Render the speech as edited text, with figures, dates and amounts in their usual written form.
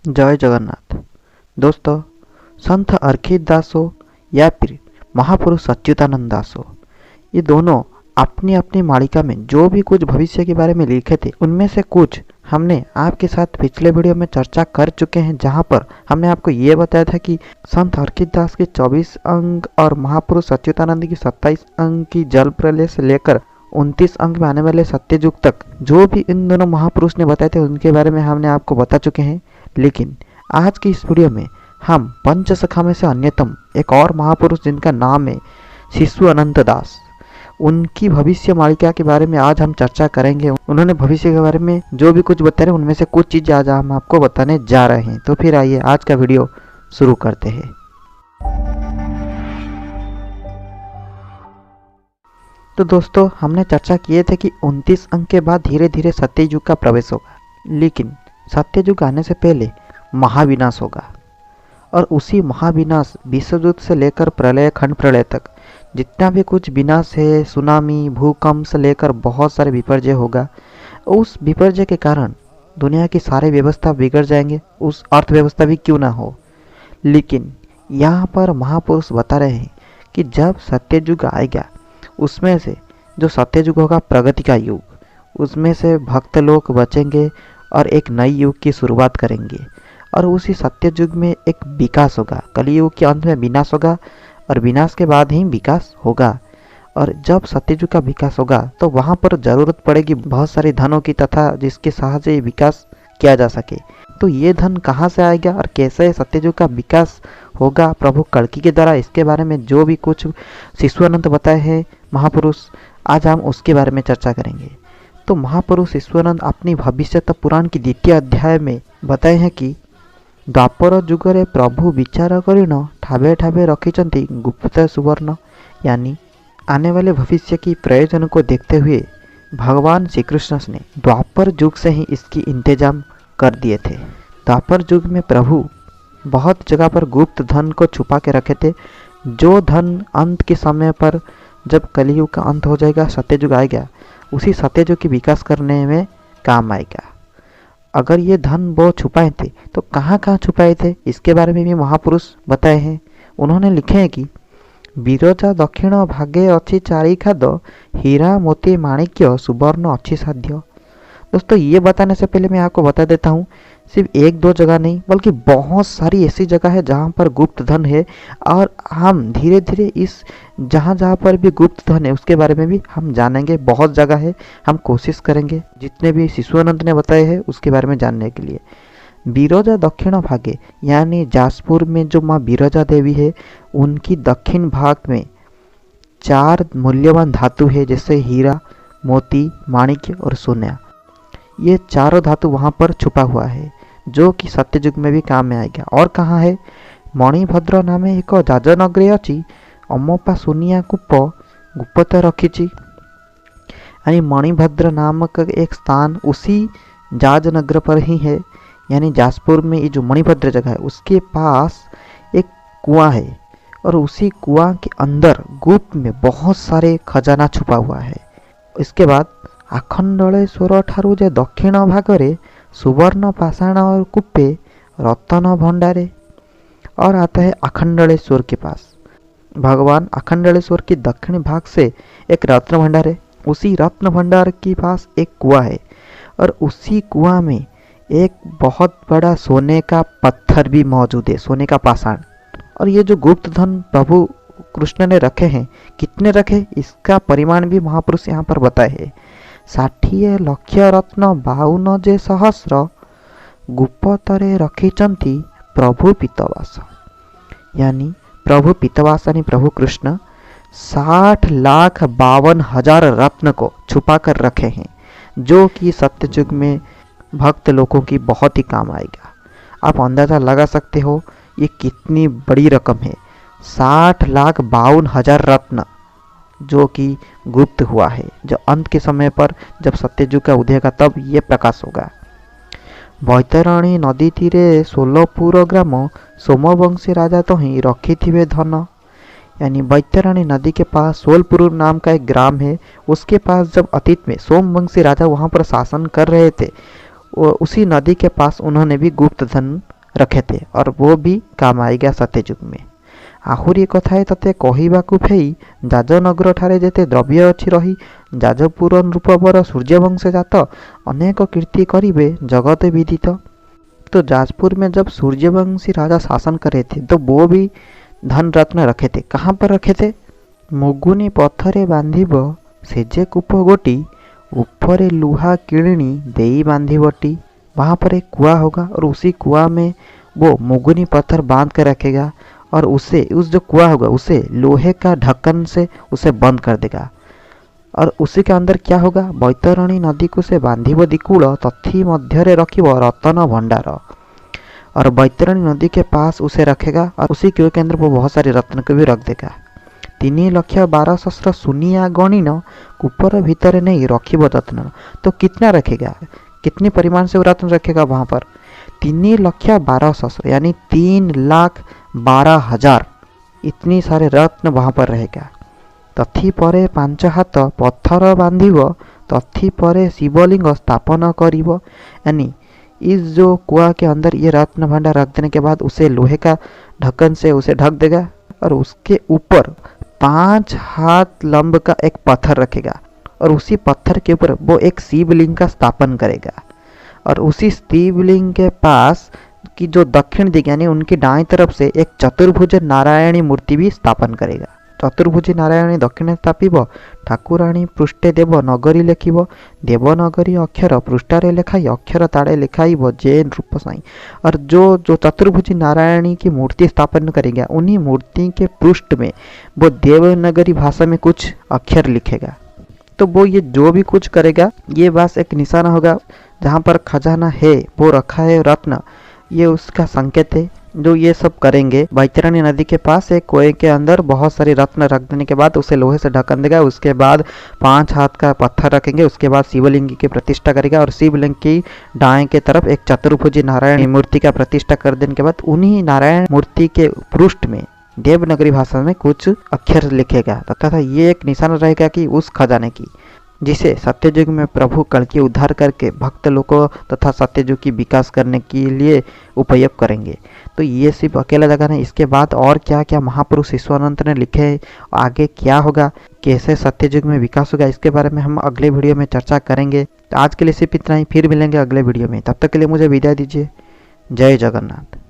जय जगन्नाथ। दोस्तों, संत अर्खित दास हो या फिर महापुरुष अच्युतानंद दास हो, ये दोनों अपनी अपनी मालिका में जो भी कुछ भविष्य के बारे में लिखे थे, उनमें से कुछ हमने आपके साथ पिछले वीडियो में चर्चा कर चुके हैं, जहां पर हमने आपको ये बताया था कि संत अर्खित दास के 24 अंक और महापुरुष अच्युतानंद की 27 अंक की जल प्रलय से लेकर 29 अंक में आने वाले सत्ययुग तक जो भी इन दोनों महापुरुष ने बताए थे, उनके बारे में हमने आपको बता चुके हैं। लेकिन आज की इस वीडियो में हम पंचसखा में से अन्यतम एक और महापुरुष, जिनका नाम है शिशु अनंत दास, उनकी भविष्य मालिका के बारे में आज हम चर्चा करेंगे। उन्होंने भविष्य के बारे में जो भी कुछ बताया, उनमें से कुछ चीज़ आज हम आपको बताने जा रहे हैं। तो फिर आइए आज का वीडियो शुरू करते हैं। तो दोस्तों, हमने चर्चा किए थे कि 29 अंक के बाद धीरे धीरे सत्ययुग का प्रवेश होगा, लेकिन सत्ययुग आने से पहले महाविनाश होगा। और उसी महाविनाश विश्वयुद्ध से लेकर प्रलय खंड प्रलय तक जितना भी कुछ विनाश है, सुनामी, भूकंप से लेकर बहुत सारे विपर्जय होगा। उस विपर्जय के कारण दुनिया की सारी व्यवस्था बिगड़ जाएंगे, उस अर्थव्यवस्था भी क्यों ना हो। लेकिन यहाँ पर महापुरुष बता रहे हैं कि जब सत्ययुग आएगा, उसमें से जो सत्ययुग होगा प्रगति का युग, उसमें से भक्त लोग बचेंगे और एक नई युग की शुरुआत करेंगे। और उसी सत्ययुग में एक विकास होगा। कलियुग के अंत में विनाश होगा और विनाश के बाद ही विकास होगा। और जब सत्ययुग का विकास होगा तो वहाँ पर जरूरत पड़ेगी बहुत सारे धनों की, तथा जिसके सहायता से विकास किया जा सके। तो ये धन कहाँ से आएगा और कैसे सत्ययुग का विकास होगा प्रभु कल्कि के द्वारा, इसके बारे में जो भी कुछ शिशु अनंत बताए हैं महापुरुष, आज हम उसके बारे में चर्चा करेंगे। तो महापुरुष शिशु अनंत अपनी भविष्यत पुराण की द्वितीय अध्याय में बताए हैं कि द्वापर जुगरे प्रभु विचार करिन ठाबे ठाबे रखिचंती गुप्त सुवर्ण, यानी आने वाले भविष्य की प्रयोजन को देखते हुए भगवान श्री कृष्ण ने द्वापर युग से ही इसकी इंतजाम कर दिए थे। द्वापर युग में प्रभु बहुत जगह पर गुप्त धन को छुपा के रखे थे, जो धन अंत के समय पर जब कलियुग का अंत हो जाएगा, सत्ययुग आएगा, उसी सत्ययुग की विकास करने में काम आएगा। अगर ये धन वो छुपाए थे तो कहाँ कहाँ छुपाए थे, इसके बारे में भी महापुरुष बताए हैं। उन्होंने लिखे हैं कि बिरजा दक्षिण भागे अच्छी चारि खाद, हीरा मोती माणिक्य सुवर्ण अच्छी साध्य। दोस्तों, ये बताने से पहले मैं आपको बता देता हूँ, सिर्फ एक दो जगह नहीं बल्कि बहुत सारी ऐसी जगह है जहाँ पर गुप्त धन है। और हम धीरे धीरे इस जहाँ जहाँ पर भी गुप्त धन है उसके बारे में भी हम जानेंगे। बहुत जगह है, हम कोशिश करेंगे जितने भी शिशु अनंत ने बताए हैं उसके बारे में जानने के लिए। बिरजा दक्षिण भागे, यानी जाजपुर में जो माँ बिरजा देवी है, उनकी दक्षिण भाग में 4 मूल्यवान धातु है, जैसे हीरा, मोती, माणिक्य और सोना। ये चारों धातु वहाँ पर छुपा हुआ है, जो कि सत्ययुग में भी काम में आएगा। और कहाँ है? मणिभद्र नामे एक जाजनगरे अच्छी अमपा सोनिया कूप गुप्त रखी, यानी मणिभद्र नामक एक स्थान उसी जाजनगर पर ही है, यानी जाजपुर में ये जो मणिभद्र जगह है उसके पास एक कुआं है, और उसी कुआं के अंदर गुप्त में बहुत सारे खजाना छुपा हुआ है। इसके बाद आखंडलेश्वर ठारू जे दक्षिण भागरे सुवर्ण पाषाण और कुप्पे रत्न भंडारे। और आता है आखंडलेश्वर के पास। भगवान आखंडलेश्वर के दक्षिण भाग से एक रत्न भंडार है, उसी रत्न भंडार के पास एक कुआं है, और उसी कुआं में एक बहुत बड़ा सोने का पत्थर भी मौजूद है, सोने का पाषाण। और ये जो गुप्त धन प्रभु कृष्ण ने रखे हैं, कितने रखे इसका परिमाण भी महापुरुष यहाँ पर बताए हैं। 60 लक्ष रत्न 52 जे सहस्र गुप्तरे रखिचंती प्रभु पीतवास, यानी प्रभु पीतवास यानी प्रभु कृष्ण 60,52,000 रत्न को छुपा कर रखे हैं, जो कि सत्ययुग में भक्त लोगों की बहुत ही काम आएगा। आप अंदाज़ा लगा सकते हो ये कितनी बड़ी रकम है। 60,52,000 रत्न जो कि गुप्त हुआ है, जो अंत के समय पर जब सत्ययुग का उदय का तब ये प्रकाश होगा। बैतरणी नदी तीरे सोलपुर ग्राम सोमवंशी राजा तो ही रखी थे धन, यानी बैतरणी नदी के पास सोलपुर नाम का एक ग्राम है, उसके पास जब अतीत में सोमवंशी राजा वहाँ पर शासन कर रहे थे, उसी नदी के पास उन्होंने भी गुप्त धन रखे थे और वो भी काम आएगा सत्ययुग में। आहुरी कथाए तते कहिबाकु फेई जाजनगर ठारे जेते द्रव्य अछि रही जाजपुर नृपवर सूर्यवंश जात अनेक कीर्ति करिबे जगत विदित। तो जाजपुर में जब सूर्यवंशी राजा शासन कर रहे थे तो वो भी धन रत्न रखे थे। कहाँ पर रखे थे? मुगुनी पत्थरे बांधिब सेजे कूप गोटी ऊपरे लुहा किड़नी देई बांधिबटी। वहाँ पर एक कुआं होगा और उसी कुआं में वो मुगुनी पत्थर बांध कर रखेगा और उसे उस जो कुआं होगा उसे लोहे का ढक्कन से उसे बंद कर देगा और उसी के अंदर क्या होगा? बैतरणी नदी को से बांधिब दिकूल तथी मध्य रखिब रतन भंडार और बैतरणी नदी के पास उसे रखेगा और उसी कुएं के अंदर वो बहुत सारे रत्न को भी रख देगा। 3,12,000 सुनिया गणिन कूपर भीतर नहीं रखिब रत्न। तो कितना रखेगा? कितने परिमाण से वो रत्न रखेगा वहाँ पर? 3,12,000 यानी 3,12,000 इतनी सारे रत्न वहाँ पर रहेगा। तथी परे 5 हाथ पत्थर बांधिब तथी परे शिवलिंग स्थापन करिब। यानी इस जो कुआं के अंदर ये रत्न भंडार रख देने के बाद उसे लोहे का ढक्कन से उसे ढक देगा और उसके ऊपर 5 हाथ लंब का एक पत्थर रखेगा और उसी पत्थर के ऊपर वो एक शिवलिंग का स्थापन करेगा और उसी शिवलिंग के पास की जो दक्षिण दिग यानी उनकी दाएं तरफ से एक चतुर्भुज नारायणी मूर्ति भी स्थापन करेगा। चतुर्भुजी नारायणी दक्षिणे स्थापिब ठाकुराणी पृष्ठे देव नगरी लेखिब देवनगरी अक्षर पृष्ठारे लेखाई अक्षर ताड़े लेखाइब जे रूप साई। और जो चतुर्भुजी नारायणी की मूर्ति स्थापन करेगा उन्हीं मूर्ति के पृष्ठ में वो देवनगरी भाषा में कुछ अक्षर लिखेगा। तो वो ये जो भी कुछ करेगा ये बस एक निशाना होगा जहाँ पर खजाना है वो रखा है रत्न, ये उसका संकेत है। जो ये सब करेंगे बैतरणी नदी के पास एक कुएं के अंदर बहुत सारे रत्न रख देने के बाद उसे लोहे से ढक्कन देगा। उसके बाद 5 हाथ का पत्थर रखेंगे। उसके बाद शिवलिंग की प्रतिष्ठा करेगा और शिवलिंग की दाएं के तरफ एक चतुर्भुजी नारायण मूर्ति का प्रतिष्ठा कर देने के बाद उन्हीं नारायण मूर्ति के पृष्ठ में देवनगरी भाषा में कुछ अक्षर लिखेगा तथा ये एक निशान रहेगा कि उस खजाने की, जिसे सत्ययुग में प्रभु कल्कि उद्धार करके भक्त लोगों तथा सत्ययुग की विकास करने के लिए उपयोग करेंगे। तो ये सिर्फ अकेला जगह नहीं, इसके बाद और क्या क्या महापुरुष ईश्वरानंद ने लिखे हैं, आगे क्या होगा, कैसे सत्ययुग में विकास होगा, इसके बारे में हम अगले वीडियो में चर्चा करेंगे। तो आज के लिए सिर्फ इतना ही, फिर मिलेंगे अगले वीडियो में। तब तक के लिए मुझे विदाई दीजिए। जय जगन्नाथ।